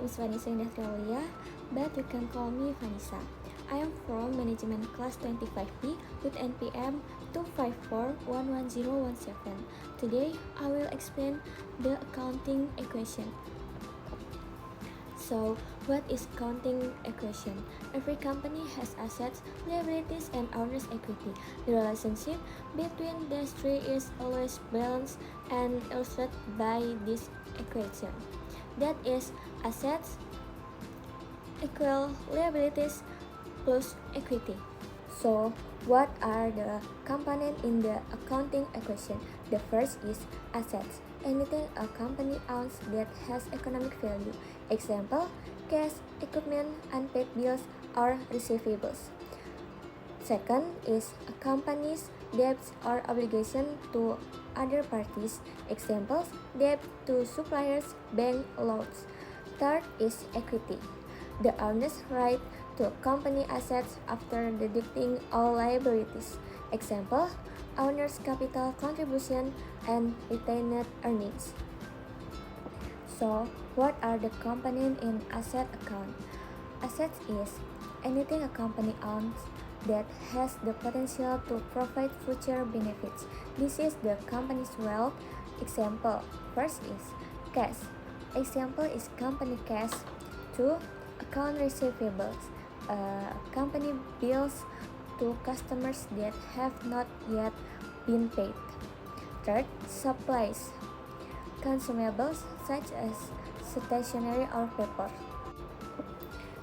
name is Vanessa Indastrialia, but you can call me Vanessa. I am from Management Class 25B with NPM 254-11017. Today, I will explain the accounting equation. So, what is accounting equation? Every company has assets, liabilities, and owner's equity. The relationship between these three is always balanced and illustrated by this equation. That is, assets equal liabilities plus equity. So, what are the components in the accounting equation? The first is assets. Anything a company owns that has economic value. Example, cash, equipment, unpaid bills, or receivables. Second is a company's debts or obligation to other parties. Examples, debt to suppliers, bank loans. Third is equity. The owner's right to company assets after deducting all liabilities. Example, owner's capital contribution and retained earnings. So, what are the components in asset account? Assets is anything a company owns that has the potential to provide future benefits. This is the company's wealth. Example, first is cash. Example is company cash. 2. Account receivables. Company bills to customers that have not yet been paid. Third, supplies. Consumables such as stationery or paper.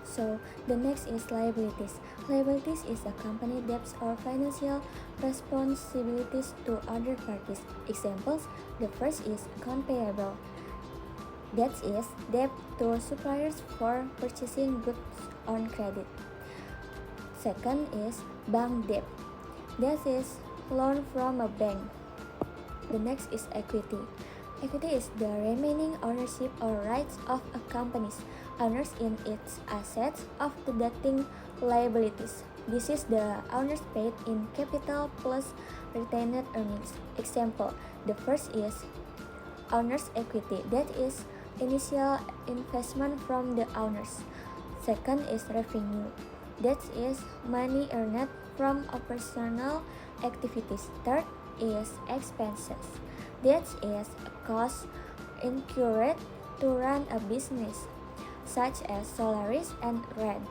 So, the next is liabilities. Liabilities is a company debts or financial responsibilities to other parties. Examples, the first is account payable. That is debt to suppliers for purchasing goods on credit. Second is bank debt. That is loan from a bank. The next is equity. Equity is the remaining ownership or rights of a company's owners in its assets of deducting liabilities. This is the owners paid in capital plus retained earnings. Example, the first is owner's equity. That is initial investment from the owners. Second is revenue. That is money earned from operational activities. Third is expenses. That is a cost incurred to run a business, such as salaries and rent.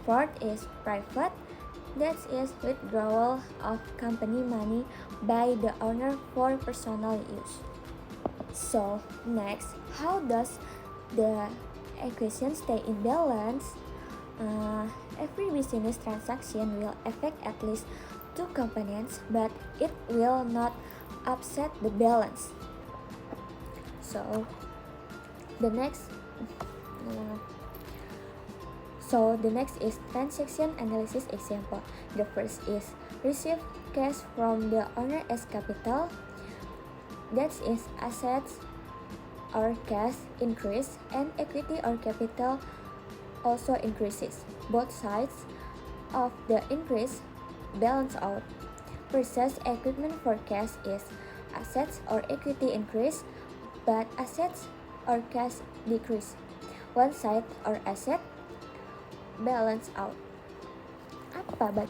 Fourth is profit. That is withdrawal of company money by the owner for personal use. So, next, how does the equation stay in balance? Every business transaction will affect at least two components, but it will not upset the balance. So, the next is transaction analysis example. The first is receive cash from the owner as capital. That is assets or cash increase and equity or capital also increases. Both sides of the increase balance out. Purchase equipment for cash is assets or equity increase, but assets or cash decrease. One side or asset balance out. Apa?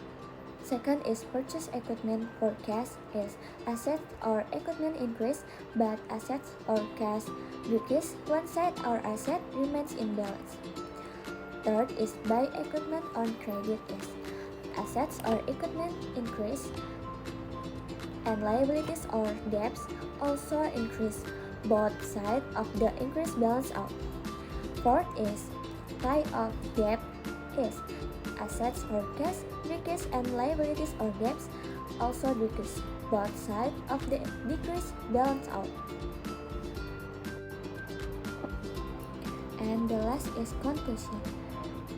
Second is purchase equipment for cash is assets or equipment increase, but assets or cash decrease. One side or asset remains in balance. Third is buy equipment on credit is assets or equipment increase and liabilities or debts also increase. Both sides of the increase balance out. Fourth is buy of debt is assets or cash decrease and liabilities or debts also decrease. Both sides of the decrease balance out. And the last is conclusion.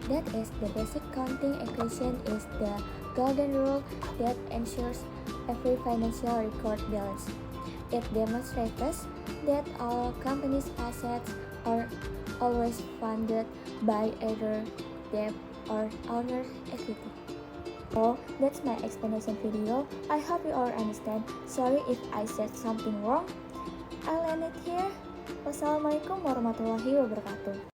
That is the basic counting equation is the golden rule that ensures every financial record balance. It demonstrates that all companies' assets are always funded by either debt or owner equity. So that's my explanation video. I hope you all understand. Sorry if I said something wrong. I'll end it here. Wassalamualaikum warahmatullahi wabarakatuh.